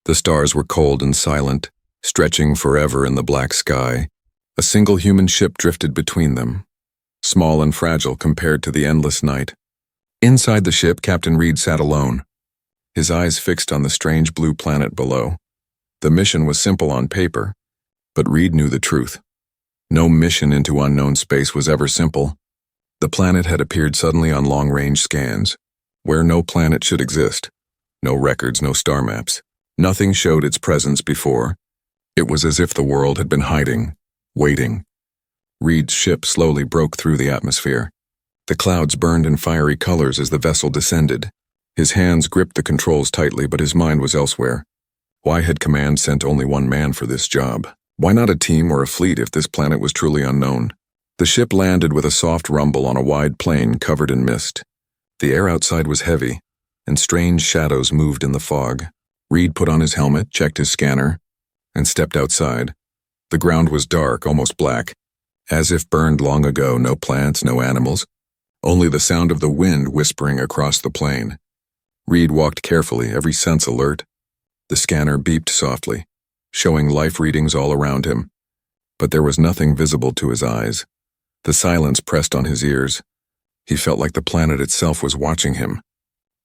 The stars were cold and silent, stretching forever in the black sky. A single human ship drifted between them, small and fragile compared to the endless night. Inside the ship, Captain Reed sat alone, his eyes fixed on the strange blue planet below. The mission was simple on paper, but Reed knew the truth. No mission into unknown space was ever simple. The planet had appeared suddenly on long-range scans, where no planet should exist. No records, no star maps. Nothing showed its presence before. It was as if the world had been hiding, waiting. Reed's ship slowly broke through the atmosphere. The clouds burned in fiery colors as the vessel descended. His hands gripped the controls tightly, but his mind was elsewhere. Why had command sent only one man for this job? Why not a team or a fleet if this planet was truly unknown? The ship landed with a soft rumble on a wide plain covered in mist. The air outside was heavy, and strange shadows moved in the fog. Reed put on his helmet, checked his scanner, and stepped outside. The ground was dark, almost black, as if burned long ago. No plants, no animals, only the sound of the wind whispering across the plain. Reed walked carefully, every sense alert. The scanner beeped softly, showing life readings all around him. But there was nothing visible to his eyes. The silence pressed on his ears. He felt like the planet itself was watching him,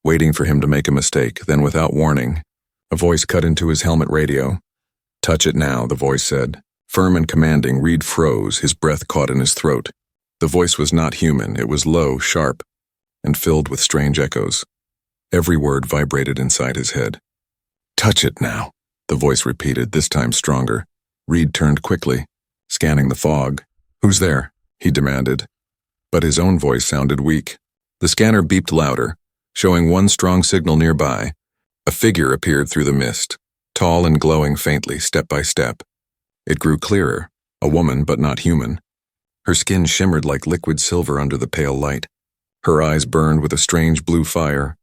waiting for him to make a mistake. Then, without warning, a voice cut into his helmet radio. "Touch it now," the voice said. Firm and commanding, Reed froze, his breath caught in his throat. The voice was not human. It was low, sharp, and filled with strange echoes. Every word vibrated inside his head. "Touch it now," the voice repeated, this time stronger. Reed turned quickly, scanning the fog. "Who's there?" he demanded. But his own voice sounded weak. The scanner beeped louder, showing one strong signal nearby. A figure appeared through the mist, tall and glowing faintly, step by step. It grew clearer, a woman but not human. Her skin shimmered like liquid silver under the pale light. Her eyes burned with a strange blue fire.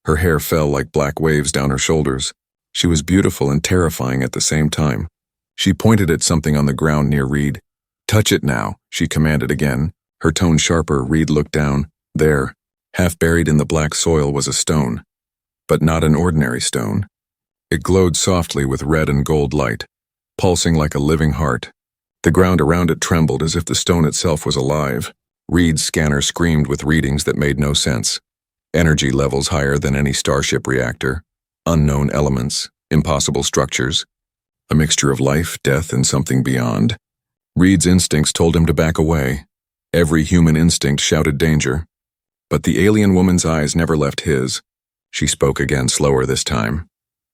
Her hair fell like black waves down her shoulders. She was beautiful and terrifying at the same time. She pointed at something on the ground near Reed. "Touch it now," she commanded again, her tone sharper. Reed looked down. There, half buried in the black soil, was a stone. But not an ordinary stone. It glowed softly with red and gold light, pulsing like a living heart. The ground around it trembled as if the stone itself was alive. Reed's scanner screamed with readings that made no sense. Energy levels higher than any starship reactor. Unknown elements, impossible structures. A mixture of life, death, and something beyond. Reed's instincts told him to back away. Every human instinct shouted danger. But the alien woman's eyes never left his. She spoke again, slower this time.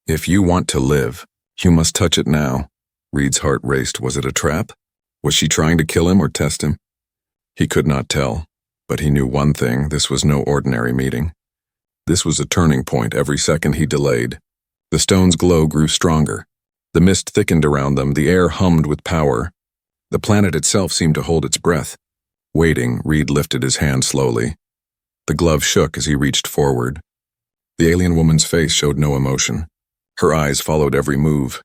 "If you want to live, you must touch it now." Reed's heart raced. Was it a trap? Was she trying to kill him or test him? He could not tell, but he knew one thing: this was no ordinary meeting. This was a turning point. Every second he delayed, the stone's glow grew stronger. The mist thickened around them, the air hummed with power. The planet itself seemed to hold its breath. Waiting, Reed lifted his hand slowly. The glove shook as he reached forward. The alien woman's face showed no emotion. Her eyes followed every move.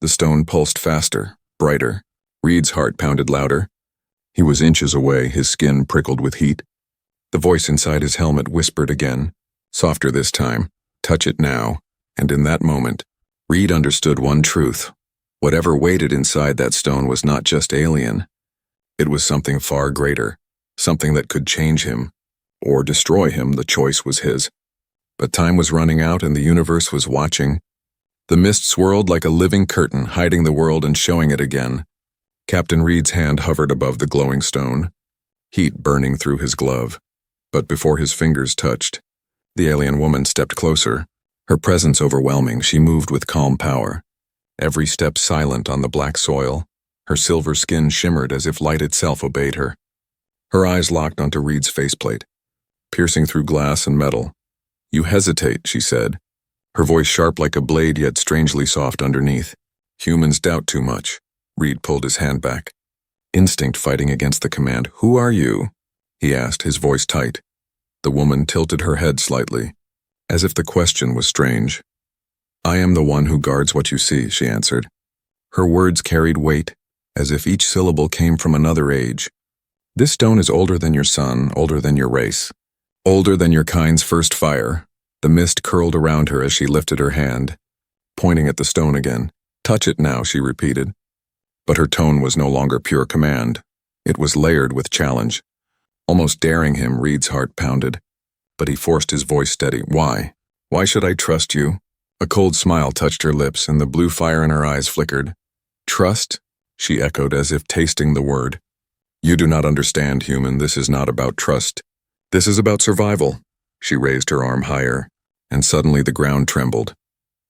The stone pulsed faster, brighter. Reed's heart pounded louder. He was inches away, his skin prickled with heat. The voice inside his helmet whispered again, softer this time, "Touch it now." And in that moment, Reed understood one truth. Whatever waited inside that stone was not just alien. It was something far greater, something that could change him, or destroy him. The choice was his. But time was running out and the universe was watching. The mist swirled like a living curtain, hiding the world and showing it again. Captain Reed's hand hovered above the glowing stone, heat burning through his glove. But before his fingers touched, the alien woman stepped closer. Her presence overwhelming, she moved with calm power. Every step silent on the black soil. Her silver skin shimmered as if light itself obeyed her. Her eyes locked onto Reed's faceplate, piercing through glass and metal. "You hesitate," she said, her voice sharp like a blade yet strangely soft underneath. "Humans doubt too much." Reed pulled his hand back, instinct fighting against the command. "Who are you?" he asked, his voice tight. The woman tilted her head slightly, as if the question was strange. "I am the one who guards what you see," she answered. Her words carried weight, as if each syllable came from another age. "This stone is older than your sun, older than your race, older than your kind's first fire." The mist curled around her as she lifted her hand. pointing at the stone again. "Touch it now," she repeated. But her tone was no longer pure command. It was layered with challenge. Almost daring him, Reed's heart pounded. But he forced his voice steady. "Why? Why should I trust you?" A cold smile touched her lips, and the blue fire in her eyes flickered. "Trust?" she echoed, as if tasting the word. "You do not understand, human. This is not about trust. This is about survival." She raised her arm higher, and suddenly the ground trembled.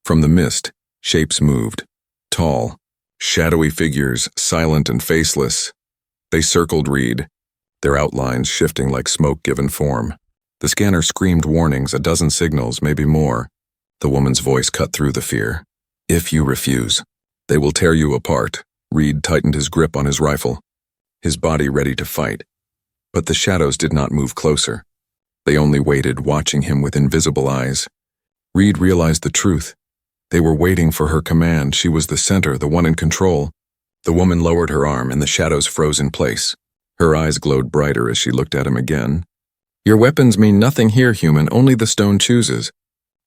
From the mist, shapes moved. Tall, shadowy figures, silent and faceless. They circled Reed, their outlines shifting like smoke given form. The scanner screamed warnings, a dozen signals, maybe more. The woman's voice cut through the fear. "If you refuse, they will tear you apart." Reed tightened his grip on his rifle, his body ready to fight. But the shadows did not move closer. They only waited, watching him with invisible eyes. Reed realized the truth. They were waiting for her command. She was the center, the one in control. The woman lowered her arm, and the shadows froze in place. Her eyes glowed brighter as she looked at him again. "Your weapons mean nothing here, human. Only the stone chooses.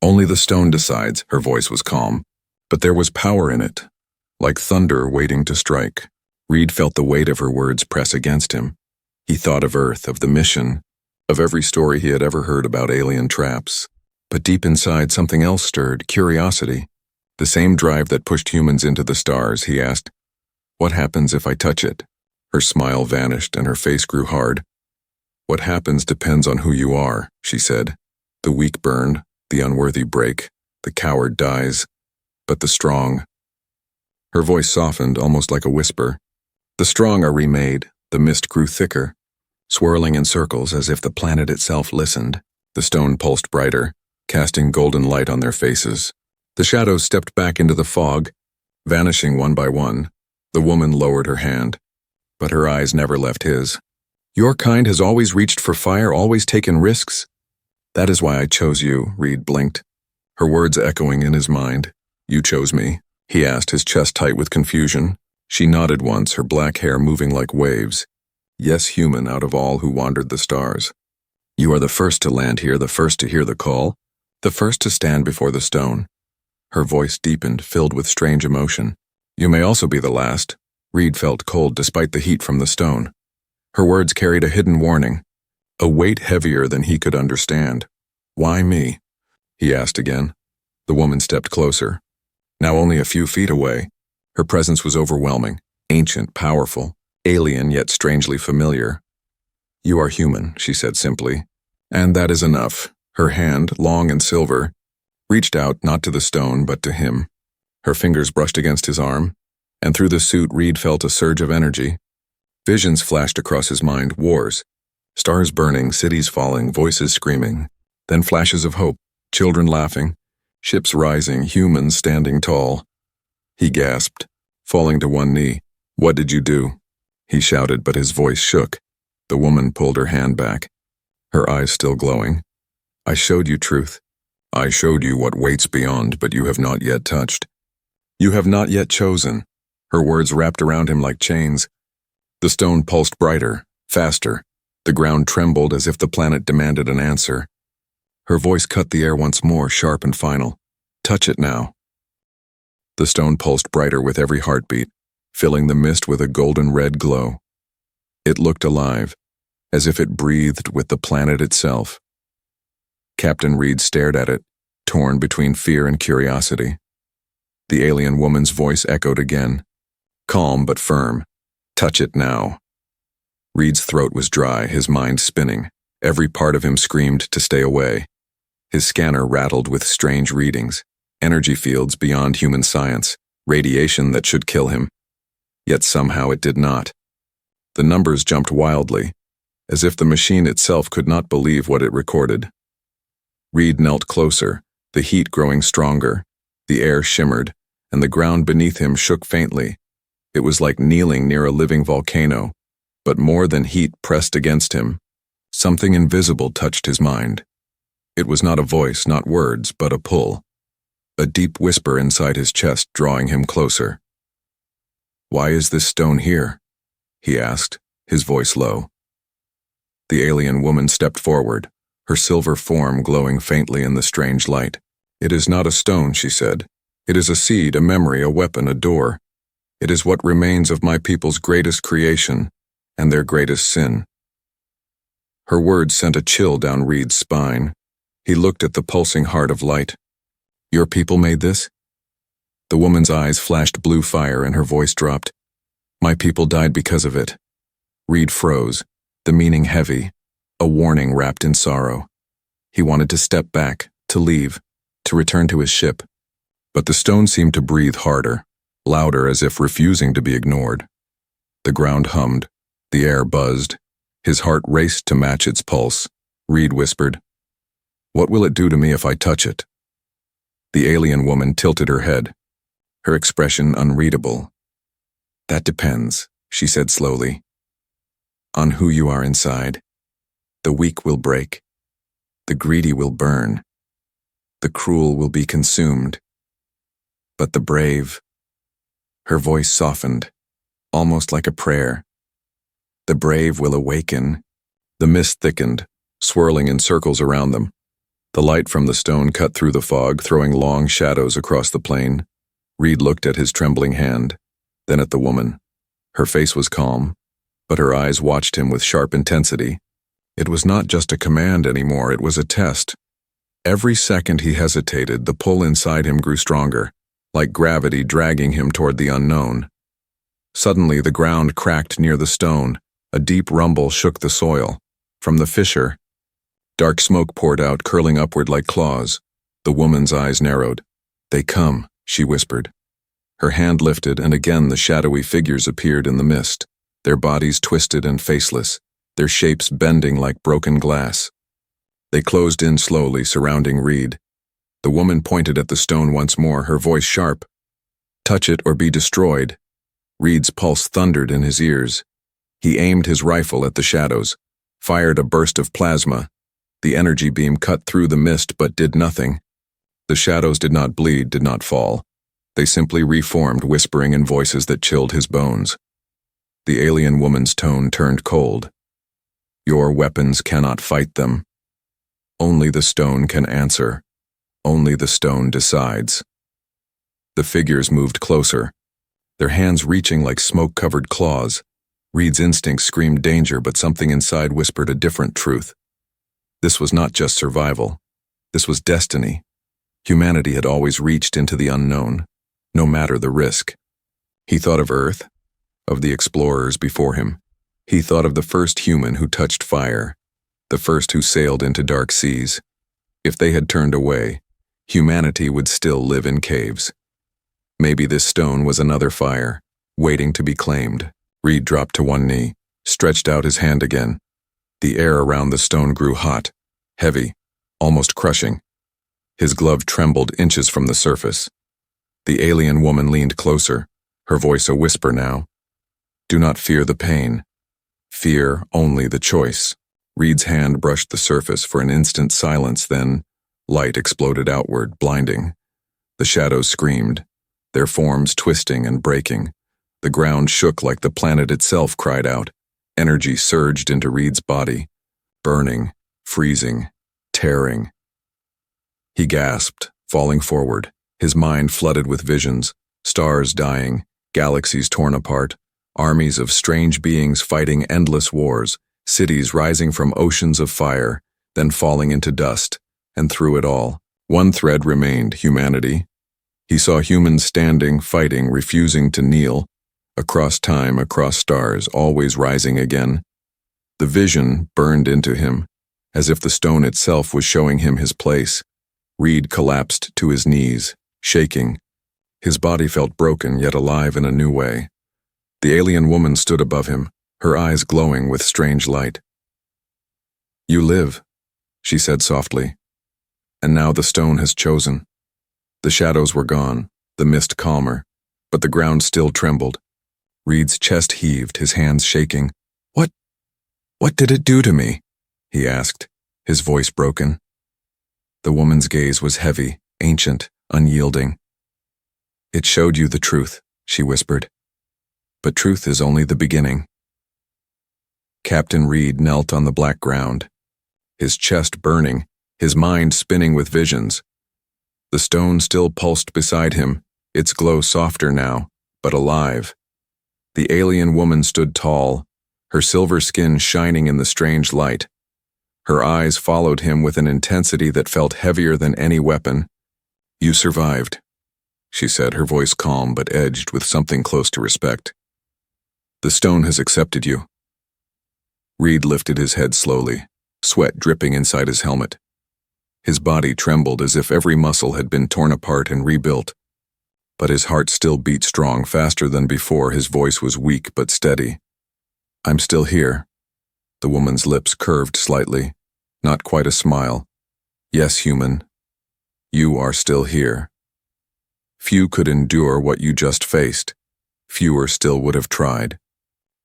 Only the stone decides." Her voice was calm, but there was power in it, like thunder waiting to strike. Reed felt the weight of her words press against him. He thought of Earth, of the mission, of every story he had ever heard about alien traps. But deep inside, something else stirred, curiosity. The same drive that pushed humans into the stars. He asked, "What happens if I touch it?" Her smile vanished and her face grew hard. "What happens depends on who you are," she said. "The weak burn, the unworthy break, the coward dies, but the strong—" Her voice softened, almost like a whisper. "The strong are remade." The mist grew thicker, swirling in circles as if the planet itself listened. The stone pulsed brighter, casting golden light on their faces. The shadows stepped back into the fog, vanishing one by one. The woman lowered her hand, but her eyes never left his. "Your kind has always reached for fire, always taken risks." "That is why I chose you," Reed blinked, her words echoing in his mind. "You chose me?" he asked, his chest tight with confusion. She nodded once, her black hair moving like waves. "Yes, human, out of all who wandered the stars. You are the first to land here, the first to hear the call, the first to stand before the stone." Her voice deepened, filled with strange emotion. "You may also be the last." Reed felt cold despite the heat from the stone. Her words carried a hidden warning, a weight heavier than he could understand. "Why me?" he asked again. The woman stepped closer, now only a few feet away. Her presence was overwhelming, ancient, powerful, alien yet strangely familiar. "You are human," she said simply, "and that is enough." Her hand, long and silver, reached out not to the stone but to him. Her fingers brushed against his arm, and through the suit Reed felt a surge of energy. Visions flashed across his mind, wars, stars burning, cities falling, voices screaming, then flashes of hope, children laughing, ships rising, humans standing tall. He gasped, falling to one knee. "What did you do?" he shouted, but his voice shook. The woman pulled her hand back, her eyes still glowing. "I showed you truth. I showed you what waits beyond, but you have not yet touched. You have not yet chosen." Her words wrapped around him like chains. The stone pulsed brighter, faster. The ground trembled as if the planet demanded an answer. Her voice cut the air once more, sharp and final. "Touch it now." The stone pulsed brighter with every heartbeat, filling the mist with a golden red glow. It looked alive, as if it breathed with the planet itself. Captain Reed stared at it, torn between fear and curiosity. The alien woman's voice echoed again, calm but firm. "Touch it now." Reed's throat was dry, his mind spinning. Every part of him screamed to stay away. His scanner rattled with strange readings, energy fields beyond human science, radiation that should kill him. Yet somehow it did not. The numbers jumped wildly, as if the machine itself could not believe what it recorded. Reed knelt closer, the heat growing stronger. The air shimmered, and the ground beneath him shook faintly. It was like kneeling near a living volcano, but more than heat pressed against him. Something invisible touched his mind. It was not a voice, not words, but a pull. A deep whisper inside his chest, drawing him closer. "Why is this stone here?" he asked, his voice low. The alien woman stepped forward, her silver form glowing faintly in the strange light. "It is not a stone," she said. It is a seed, a memory, a weapon, a door. It is what remains of my people's greatest creation and their greatest sin. Her words sent a chill down Reed's spine. He looked at the pulsing heart of light. Your people made this? The woman's eyes flashed blue fire and her voice dropped. My people died because of it. Reed froze, the meaning heavy, a warning wrapped in sorrow. He wanted to step back, to leave, to return to his ship. But the stone seemed to breathe harder, louder as if refusing to be ignored. The ground hummed, the air buzzed. His heart raced to match its pulse. Reed whispered, What will it do to me if I touch it? The alien woman tilted her head, her expression unreadable. That depends, she said slowly, on who you are inside. The weak will break. The greedy will burn. The cruel will be consumed. But the brave... Her voice softened, almost like a prayer. The brave will awaken. The mist thickened, swirling in circles around them. The light from the stone cut through the fog, throwing long shadows across the plain. Reed looked at his trembling hand, then at the woman. Her face was calm, but her eyes watched him with sharp intensity. It was not just a command anymore, it was a test. Every second he hesitated, the pull inside him grew stronger, like gravity dragging him toward the unknown. Suddenly the ground cracked near the stone. A deep rumble shook the soil. From the fissure, dark smoke poured out, curling upward like claws. The woman's eyes narrowed. They come, she whispered. Her hand lifted, and again the shadowy figures appeared in the mist, their bodies twisted and faceless, their shapes bending like broken glass. They closed in slowly, surrounding Reed. The woman pointed at the stone once more, her voice sharp. Touch it or be destroyed. Reed's pulse thundered in his ears. He aimed his rifle at the shadows, fired a burst of plasma. The energy beam cut through the mist but did nothing. The shadows did not bleed, did not fall. They simply reformed, whispering in voices that chilled his bones. The alien woman's tone turned cold. Your weapons cannot fight them. Only the stone can answer. Only the stone decides. The figures moved closer, their hands reaching like smoke-covered claws. Reed's instincts screamed danger, but something inside whispered a different truth. This was not just survival. This was destiny. Humanity had always reached into the unknown, no matter the risk. He thought of Earth, of the explorers before him. He thought of the first human who touched fire, the first who sailed into dark seas. If they had turned away, humanity would still live in caves. Maybe this stone was another fire, waiting to be claimed. Reed dropped to one knee, stretched out his hand again. The air around the stone grew hot, heavy, almost crushing. His glove trembled inches from the surface. The alien woman leaned closer, her voice a whisper now. Do not fear the pain. Fear only the choice. Reed's hand brushed the surface for an instant silence, then light exploded outward, blinding. The shadows screamed, their forms twisting and breaking. The ground shook like the planet itself cried out. Energy surged into Reed's body, burning, freezing, tearing. He gasped, falling forward, his mind flooded with visions, stars dying, galaxies torn apart, armies of strange beings fighting endless wars, cities rising from oceans of fire, then falling into dust, and through it all, one thread remained: humanity. He saw humans standing, fighting, refusing to kneel, across time, across stars, always rising again. The vision burned into him, as if the stone itself was showing him his place. Reed collapsed to his knees, shaking. His body felt broken, yet alive in a new way. The alien woman stood above him, her eyes glowing with strange light. You live, she said softly. And now the stone has chosen. The shadows were gone, the mist calmer, but the ground still trembled. Reed's chest heaved, his hands shaking. What did it do to me? He asked, his voice broken. The woman's gaze was heavy, ancient, unyielding. It showed you the truth, she whispered. But truth is only the beginning. Captain Reed knelt on the black ground, his chest burning, his mind spinning with visions. The stone still pulsed beside him, its glow softer now, but alive. The alien woman stood tall, her silver skin shining in the strange light. Her eyes followed him with an intensity that felt heavier than any weapon. "You survived," she said, her voice calm but edged with something close to respect. "The stone has accepted you." Reed lifted his head slowly, sweat dripping inside his helmet. His body trembled as if every muscle had been torn apart and rebuilt. But his heart still beat strong, faster than before. His voice was weak but steady. "I'm still here." The woman's lips curved slightly, not quite a smile. "Yes, human. You are still here. Few could endure what you just faced. Fewer still would have tried."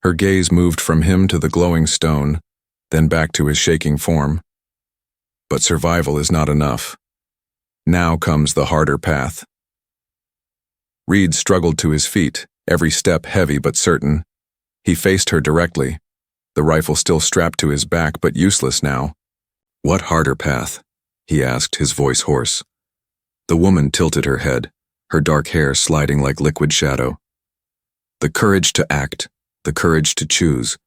Her gaze moved from him to the glowing stone, then back to his shaking form. "But survival is not enough. Now comes the harder path." Reed struggled to his feet, every step heavy but certain. He faced her directly, the rifle still strapped to his back but useless now. "What harder path?" he asked, his voice hoarse. The woman tilted her head, her dark hair sliding like liquid shadow. "The courage to act, the courage to choose.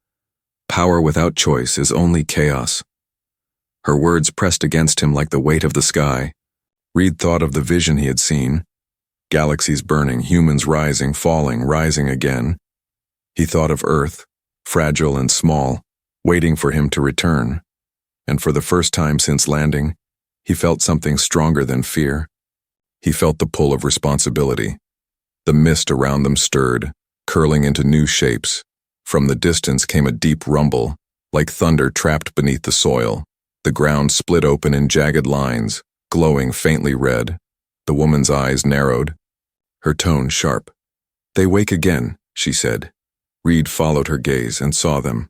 Power without choice is only chaos." Her words pressed against him like the weight of the sky. Reed thought of the vision he had seen. Galaxies burning, humans rising, falling, rising again. He thought of Earth, fragile and small, waiting for him to return. And for the first time since landing, he felt something stronger than fear. He felt the pull of responsibility. The mist around them stirred, curling into new shapes. From the distance came a deep rumble, like thunder trapped beneath the soil. The ground split open in jagged lines, glowing faintly red. The woman's eyes narrowed, her tone sharp. "They wake again," she said. Reed followed her gaze and saw them.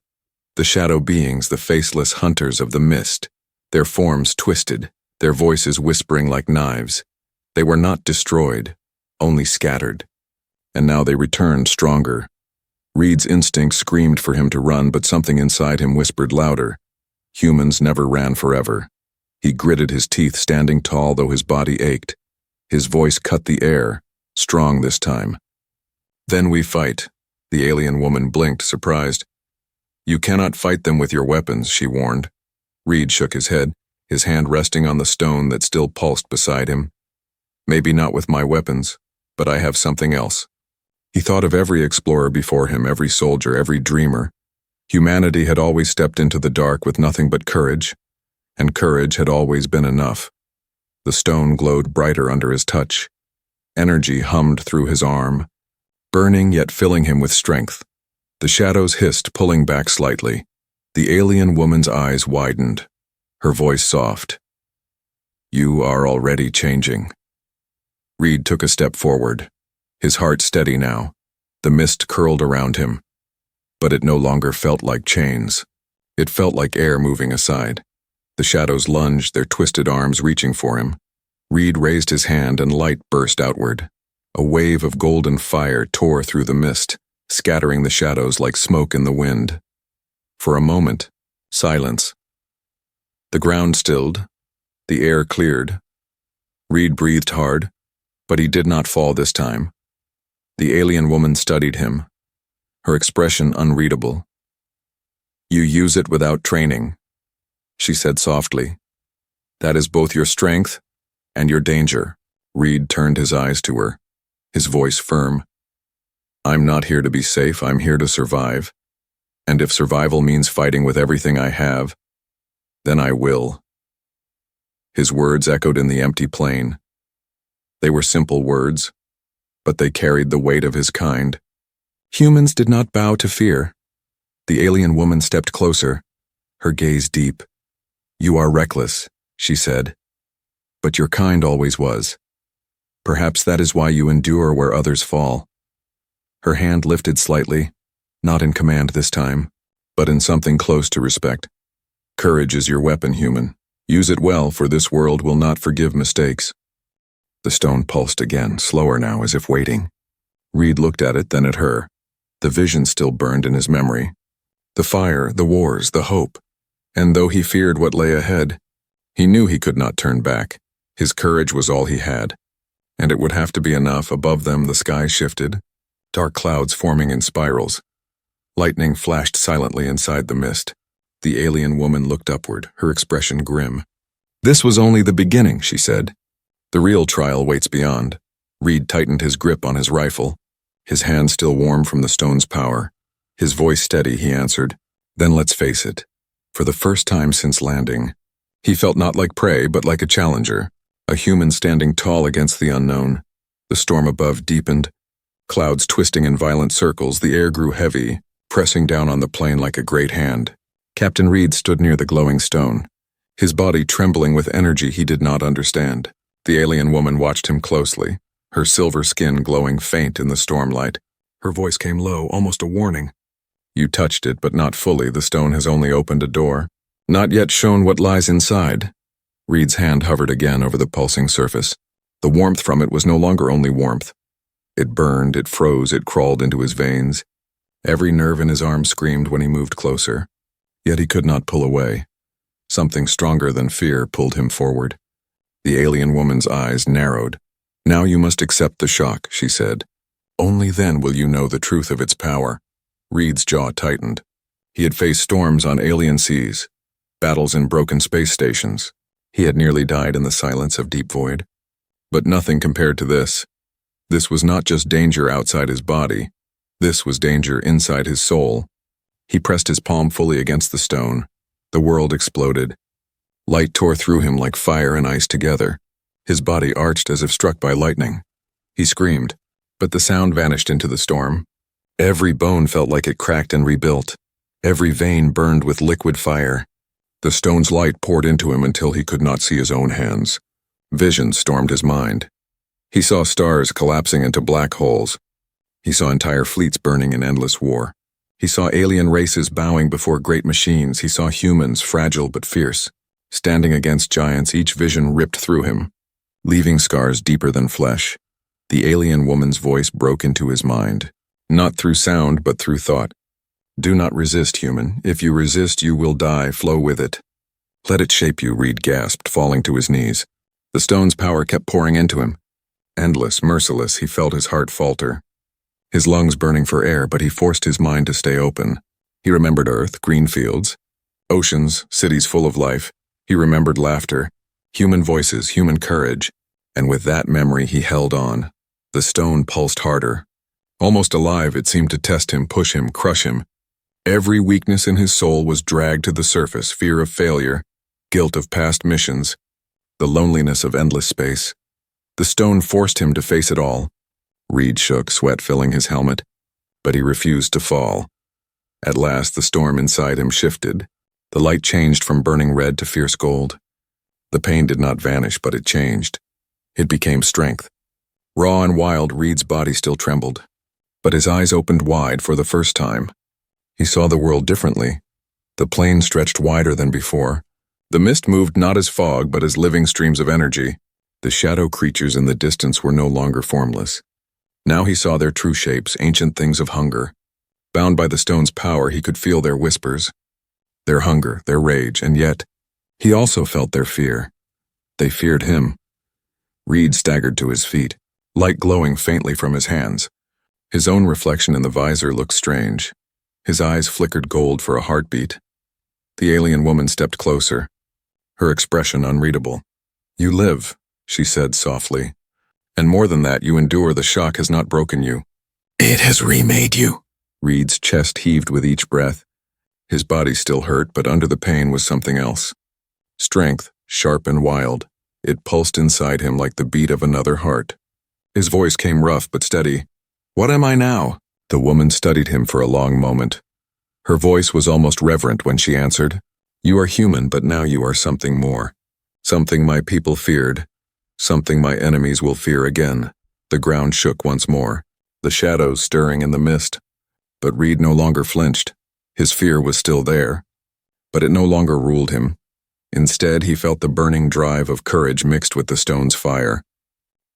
The shadow beings, the faceless hunters of the mist. Their forms twisted, their voices whispering like knives. They were not destroyed, only scattered. And now they returned stronger. Reed's instinct screamed for him to run, but something inside him whispered louder. Humans never ran forever. He gritted his teeth, standing tall though his body ached. His voice cut the air, strong this time. "Then we fight." The alien woman blinked, surprised. "You cannot fight them with your weapons," she warned. Reed shook his head, his hand resting on the stone that still pulsed beside him. "Maybe not with my weapons, but I have something else." He thought of every explorer before him, every soldier, every dreamer. Humanity had always stepped into the dark with nothing but courage, and courage had always been enough. The stone glowed brighter under his touch. Energy hummed through his arm, burning yet filling him with strength. The shadows hissed, pulling back slightly. The alien woman's eyes widened, her voice soft. "You are already changing." Reed took a step forward, his heart steady now. The mist curled around him, but it no longer felt like chains. It felt like air moving aside. The shadows lunged, their twisted arms reaching for him. Reed raised his hand and light burst outward. A wave of golden fire tore through the mist, scattering the shadows like smoke in the wind. For a moment, silence. The ground stilled, the air cleared. Reed breathed hard, but he did not fall this time. The alien woman studied him, her expression unreadable. "You use it without training," she said softly. "That is both your strength and your danger." Reed turned his eyes to her, his voice firm. "I'm not here to be safe, I'm here to survive. And if survival means fighting with everything I have, then I will." His words echoed in the empty plain. They were simple words, but they carried the weight of his kind. Humans did not bow to fear. The alien woman stepped closer, her gaze deep. "You are reckless," she said, "but your kind always was. Perhaps that is why you endure where others fall." Her hand lifted slightly, not in command this time, but in something close to respect. "Courage is your weapon, human. Use it well, for this world will not forgive mistakes." The stone pulsed again, slower now, as if waiting. Reed looked at it, then at her. The vision still burned in his memory. The fire, the wars, the hope. And though he feared what lay ahead, he knew he could not turn back. His courage was all he had, and it would have to be enough. Above them the sky shifted, dark clouds forming in spirals. Lightning flashed silently inside the mist. The alien woman looked upward, her expression grim. "This was only the beginning," she said. "The real trial waits beyond." Reed tightened his grip on his rifle, his hand still warm from the stone's power. His voice steady, he answered, "Then let's face it. For the first time since landing, he felt not like prey but like a challenger, a human standing tall against the unknown." The storm above deepened, clouds twisting in violent circles. The air grew heavy, pressing down on the plane like a great hand. Captain Reed stood near the glowing stone, his body trembling with energy he did not understand. The alien woman watched him closely, her silver skin glowing faint in the stormlight. Her voice came low, almost a warning. "You touched it, but not fully. The stone has only opened a door, not yet shown what lies inside." Reed's hand hovered again over the pulsing surface. The warmth from it was no longer only warmth. It burned, it froze, it crawled into his veins. Every nerve in his arm screamed when he moved closer. Yet he could not pull away. Something stronger than fear pulled him forward. The alien woman's eyes narrowed. "Now you must accept the shock," she said. "Only then will you know the truth of its power." Reed's jaw tightened. He had faced storms on alien seas, battles in broken space stations. He had nearly died in the silence of deep void. But nothing compared to this. This was not just danger outside his body. This was danger inside his soul. He pressed his palm fully against the stone. The world exploded. Light tore through him like fire and ice together. His body arched as if struck by lightning. He screamed, but the sound vanished into the storm. Every bone felt like it cracked and rebuilt. Every vein burned with liquid fire. The stone's light poured into him until he could not see his own hands. Visions stormed his mind. He saw stars collapsing into black holes. He saw entire fleets burning in endless war. He saw alien races bowing before great machines. He saw humans, fragile but fierce, standing against giants. Each vision ripped through him, leaving scars deeper than flesh. The alien woman's voice broke into his mind, not through sound but through thought. "Do not resist, human. If you resist, you will die. Flow with it." "Let it shape you," Reed gasped, falling to his knees. The stone's power kept pouring into him. Endless, merciless, he felt his heart falter. His lungs burning for air, but he forced his mind to stay open. He remembered Earth, green fields, oceans, cities full of life. He remembered laughter, human voices, human courage. And with that memory he held on. The stone pulsed harder. Almost alive, it seemed to test him, push him, crush him. Every weakness in his soul was dragged to the surface: fear of failure, guilt of past missions, the loneliness of endless space. The stone forced him to face it all. Reed shook, sweat filling his helmet, but he refused to fall. At last, the storm inside him shifted. The light changed from burning red to fierce gold. The pain did not vanish, but it changed. It became strength. Raw and wild, Reed's body still trembled, but his eyes opened wide for the first time. He saw the world differently. The plain stretched wider than before. The mist moved not as fog, but as living streams of energy. The shadow creatures in the distance were no longer formless. Now he saw their true shapes, ancient things of hunger. Bound by the stone's power, he could feel their whispers, their hunger, their rage, and yet he also felt their fear. They feared him. Reed staggered to his feet, light glowing faintly from his hands. His own reflection in the visor looked strange. His eyes flickered gold for a heartbeat. The alien woman stepped closer, her expression unreadable. "You live," she said softly. "And more than that, you endure. The shock has not broken you." "It has remade you." Reed's chest heaved with each breath. His body still hurt, but under the pain was something else. Strength, sharp and wild. It pulsed inside him like the beat of another heart. His voice came rough but steady. "What am I now?" The woman studied him for a long moment. Her voice was almost reverent when she answered, "You are human, but now you are something more. Something my people feared. Something my enemies will fear again." The ground shook once more, the shadows stirring in the mist. But Reed no longer flinched. His fear was still there, but it no longer ruled him. Instead, he felt the burning drive of courage mixed with the stone's fire.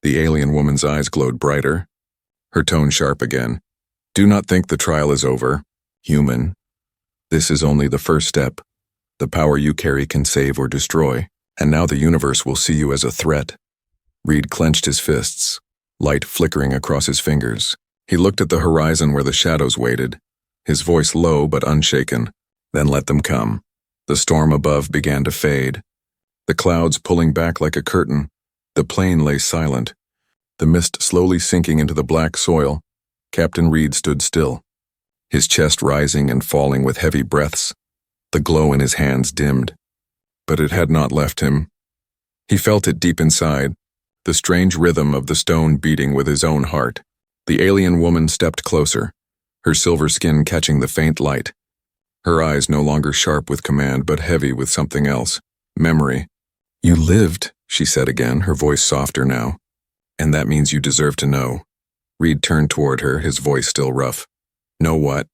The alien woman's eyes glowed brighter, her tone sharp again. "Do not think the trial is over, human. This is only the first step. The power you carry can save or destroy. And now the universe will see you as a threat. Reed clenched his fists, light flickering across his fingers. He looked at the horizon where the shadows waited, his voice low but unshaken. Then let them come. The storm above began to fade. The clouds pulling back like a curtain, the plane lay silent. The mist slowly sinking into the black soil. Captain Reed stood still, his chest rising and falling with heavy breaths. The glow in his hands dimmed, but it had not left him. He felt it deep inside, the strange rhythm of the stone beating with his own heart. The alien woman stepped closer, her silver skin catching the faint light. Her eyes no longer sharp with command, but heavy with something else, memory. "You lived," she said again, her voice softer now. "And that means you deserve to know." Reed turned toward her, his voice still rough. "Know what?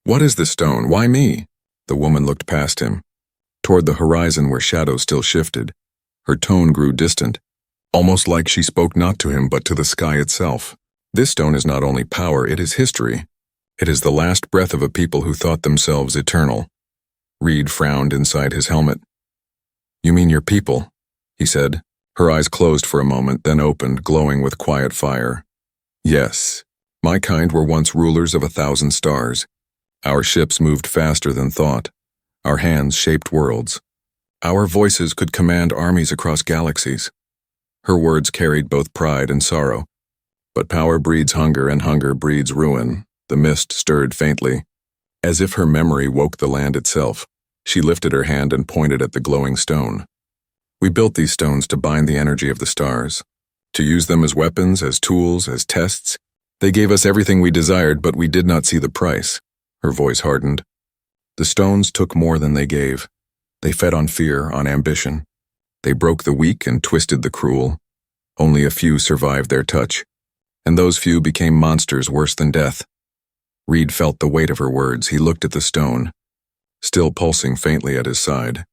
What is the stone? Why me?" The woman looked past him, toward the horizon where shadows still shifted. Her tone grew distant, almost like she spoke not to him but to the sky itself. "This stone is not only power, it is history. It is the last breath of a people who thought themselves eternal." Reed frowned inside his helmet. "You mean your people?" he said. Her eyes closed for a moment, then opened, glowing with quiet fire. "Yes, my kind were once rulers of 1,000 stars. Our ships moved faster than thought. Our hands shaped worlds. Our voices could command armies across galaxies." Her words carried both pride and sorrow. But power breeds hunger, and hunger breeds ruin. The mist stirred faintly. As if her memory woke the land itself, she lifted her hand and pointed at the glowing stone. "We built these stones to bind the energy of the stars, to use them as weapons, as tools, as tests. They gave us everything we desired, but we did not see the price." Her voice hardened. "The stones took more than they gave. They fed on fear, on ambition. They broke the weak and twisted the cruel. Only a few survived their touch, and those few became monsters worse than death." Reed felt the weight of her words. He looked at the stone, still pulsing faintly at his side.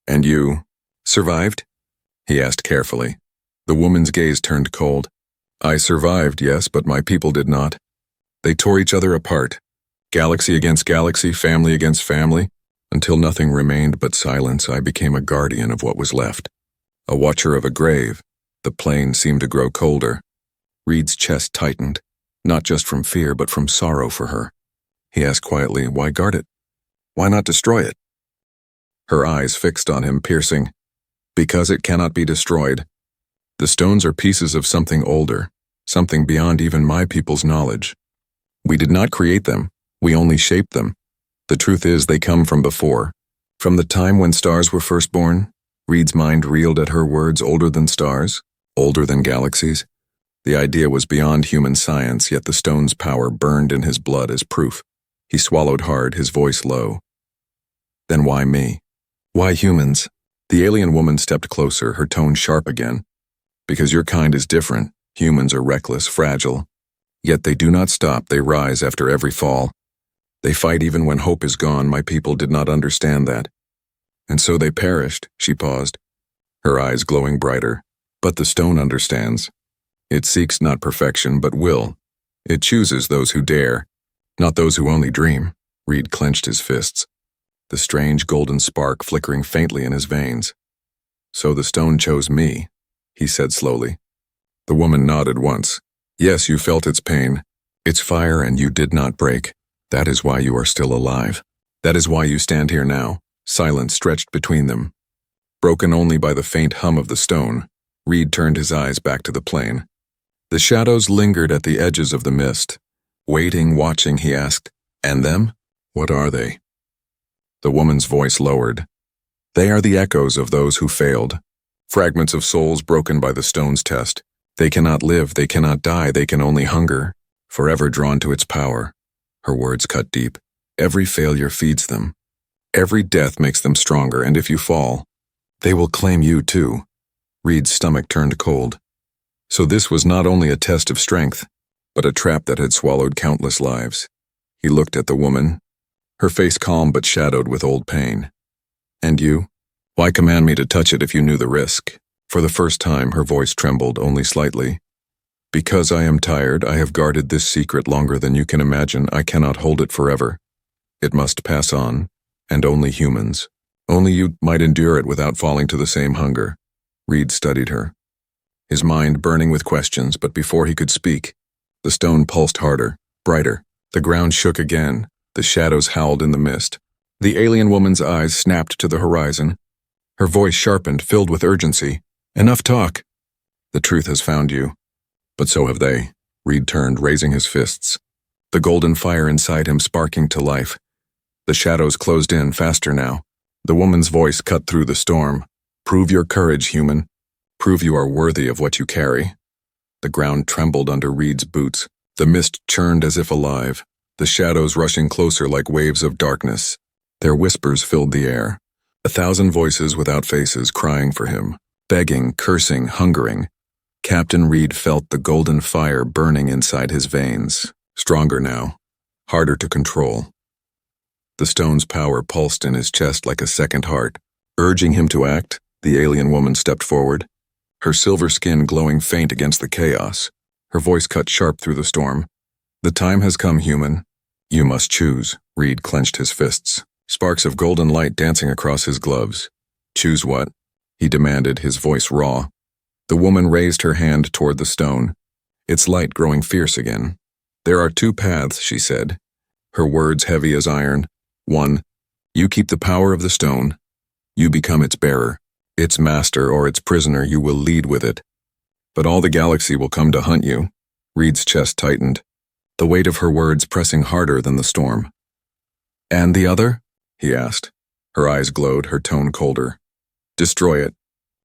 "And you survived?" he asked carefully. The woman's gaze turned cold. "I survived, yes, but my people did not. They tore each other apart, galaxy against galaxy, family against family, until nothing remained but silence. I became a guardian of what was left, a watcher of a grave." The plane seemed to grow colder. Reed's chest tightened, not just from fear, but from sorrow for her. He asked quietly, "Why guard it? Why not destroy it?" Her eyes fixed on him, piercing. "Because it cannot be destroyed. The stones are pieces of something older, something beyond even my people's knowledge. We did not create them, we only shaped them. The truth is, they come from before. From the time when stars were first born." Reed's mind reeled at her words. Older than stars? Older than galaxies? The idea was beyond human science, yet the stone's power burned in his blood as proof. He swallowed hard, his voice low. "Then why me? Why humans?" The alien woman stepped closer, her tone sharp again. "Because your kind is different. Humans are reckless, fragile. Yet they do not stop, they rise after every fall. They fight even when hope is gone. My people did not understand that. And so they perished." She paused, her eyes glowing brighter. "But the stone understands. It seeks not perfection, but will. It chooses those who dare, not those who only dream." Reed clenched his fists, the strange golden spark flickering faintly in his veins. "So the stone chose me," he said slowly. The woman nodded once. "Yes, you felt its pain, its fire, and you did not break. That is why you are still alive. That is why you stand here now." Silence stretched between them, broken only by the faint hum of the stone. Reed turned his eyes back to the plane. The shadows lingered at the edges of the mist. Waiting, watching, he asked, "And them? What are they?" The woman's voice lowered. "They are the echoes of those who failed. Fragments of souls broken by the stone's test. They cannot live, they cannot die, they can only hunger, forever drawn to its power." Her words cut deep. "Every failure feeds them. Every death makes them stronger, and if you fall, they will claim you too." Reed's stomach turned cold. So this was not only a test of strength, but a trap that had swallowed countless lives. He looked at the woman, her face calm but shadowed with old pain. "And you? Why command me to touch it if you knew the risk?" For the first time, her voice trembled, only slightly. "Because I am tired, I have guarded this secret longer than you can imagine. I cannot hold it forever. It must pass on, and only humans." Only you might endure it without falling to the same hunger. Reed studied her, his mind burning with questions, but before he could speak, the stone pulsed harder, brighter. The ground shook again. The shadows howled in the mist. The alien woman's eyes snapped to the horizon. Her voice sharpened, filled with urgency. Enough talk. The truth has found you. But so have they. Reed turned, raising his fists, the golden fire inside him sparking to life. The shadows closed in faster now. The woman's voice cut through the storm. Prove your courage, human. Prove you are worthy of what you carry. The ground trembled under Reed's boots. The mist churned as if alive, the shadows rushing closer like waves of darkness. Their whispers filled the air. 1,000 voices without faces crying for him, begging, cursing, hungering. Captain Reed felt the golden fire burning inside his veins, stronger now, harder to control. The stone's power pulsed in his chest like a second heart. Urging him to act, the alien woman stepped forward, her silver skin glowing faint against the chaos. Her voice cut sharp through the storm. The time has come, human. You must choose. Reed clenched his fists, sparks of golden light dancing across his gloves. Choose what? He demanded, his voice raw. The woman raised her hand toward the stone, its light growing fierce again. There are 2 paths, she said, her words heavy as iron. 1, you keep the power of the stone. You become its bearer, its master or its prisoner. You will lead with it. But all the galaxy will come to hunt you. Reed's chest tightened, the weight of her words pressing harder than the storm. And the other? He asked. Her eyes glowed, her tone colder. Destroy it.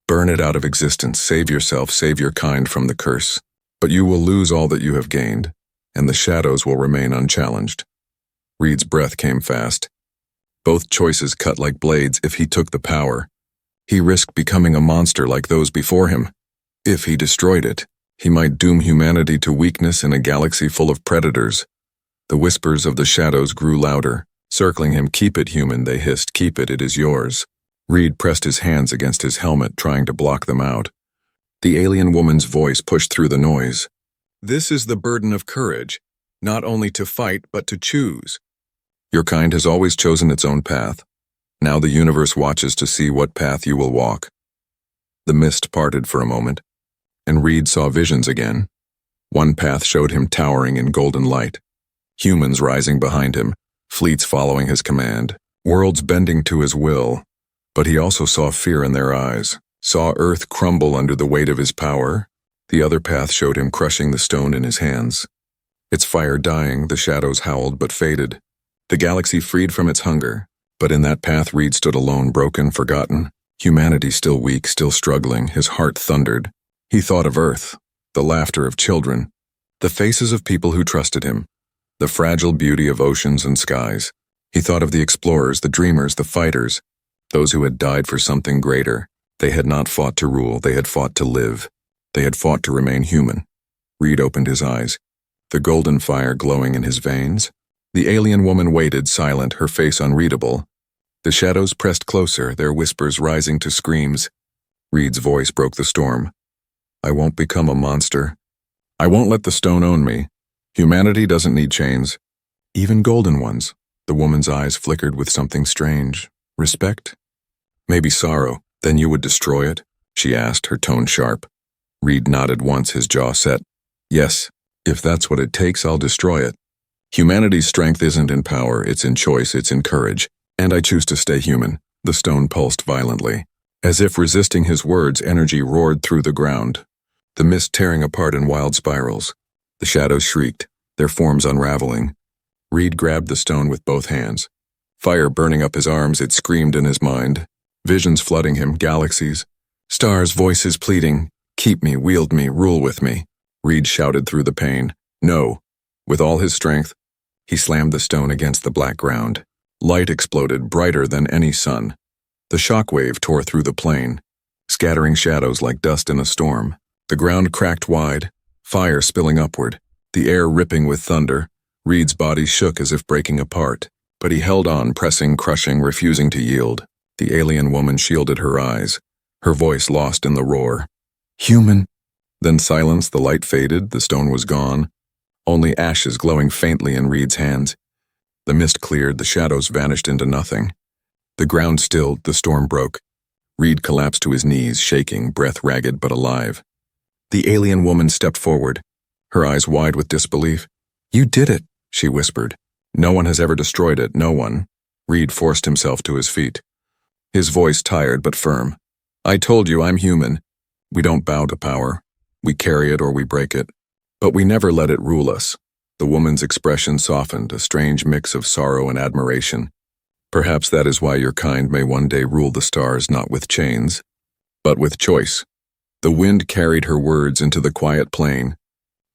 Burn it out of existence. Save yourself, save your kind from the curse. But you will lose all that you have gained, and the shadows will remain unchallenged. Reed's breath came fast. Both choices cut like blades. If he took the power, he risked becoming a monster like those before him. If he destroyed it, he might doom humanity to weakness in a galaxy full of predators. The whispers of the shadows grew louder, circling him. Keep it, human, they hissed. Keep it, it is yours. Reed pressed his hands against his helmet, trying to block them out. The alien woman's voice pushed through the noise. This is the burden of courage, not only to fight, but to choose. Your kind has always chosen its own path. Now the universe watches to see what path you will walk. The mist parted for a moment, and Reed saw visions again. One path showed him towering in golden light, humans rising behind him, fleets following his command, worlds bending to his will. But he also saw fear in their eyes, saw Earth crumble under the weight of his power. The other path showed him crushing the stone in his hands. Its fire dying, the shadows howled but faded. The galaxy freed from its hunger. But in that path Reed stood alone, broken, forgotten. Humanity still weak, still struggling. His heart thundered. He thought of Earth, the laughter of children, the faces of people who trusted him, the fragile beauty of oceans and skies. He thought of the explorers, the dreamers, the fighters, those who had died for something greater. They had not fought to rule, they had fought to live. They had fought to remain human. Reed opened his eyes, the golden fire glowing in his veins. The alien woman waited, silent, her face unreadable. The shadows pressed closer, their whispers rising to screams. Reed's voice broke the storm. I won't become a monster. I won't let the stone own me. Humanity doesn't need chains, even golden ones. The woman's eyes flickered with something strange. Respect? Maybe sorrow. Then you would destroy it? She asked, her tone sharp. Reed nodded once, his jaw set. Yes, if that's what it takes, I'll destroy it. Humanity's strength isn't in power, it's in choice, it's in courage. And I choose to stay human. The stone pulsed violently. As if resisting his words, energy roared through the ground, the mist tearing apart in wild spirals. The shadows shrieked, their forms unraveling. Reed grabbed the stone with both hands. Fire burning up his arms, it screamed in his mind. Visions flooding him, galaxies, stars, voices pleading, keep me, wield me, rule with me. Reed shouted through the pain, no. With all his strength, he slammed the stone against the black ground. Light exploded, brighter than any sun. The shockwave tore through the plain, scattering shadows like dust in a storm. The ground cracked wide, fire spilling upward, the air ripping with thunder. Reed's body shook as if breaking apart, but he held on, pressing, crushing, refusing to yield. The alien woman shielded her eyes, her voice lost in the roar. Human. Then silence, the light faded, the stone was gone, only ashes glowing faintly in Reed's hands. The mist cleared, the shadows vanished into nothing. The ground stilled, the storm broke. Reed collapsed to his knees, shaking, breath ragged but alive. The alien woman stepped forward, her eyes wide with disbelief. "You did it," she whispered. "No one has ever destroyed it, no one." Reed forced himself to his feet, his voice tired but firm. "I told you I'm human. We don't bow to power. We carry it or we break it. But we never let it rule us." The woman's expression softened, a strange mix of sorrow and admiration. "Perhaps that is why your kind may one day rule the stars not with chains, but with choice." The wind carried her words into the quiet plain.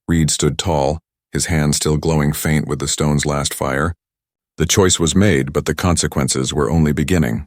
Reed stood tall, his hand still glowing faint with the stone's last fire. The choice was made, but the consequences were only beginning.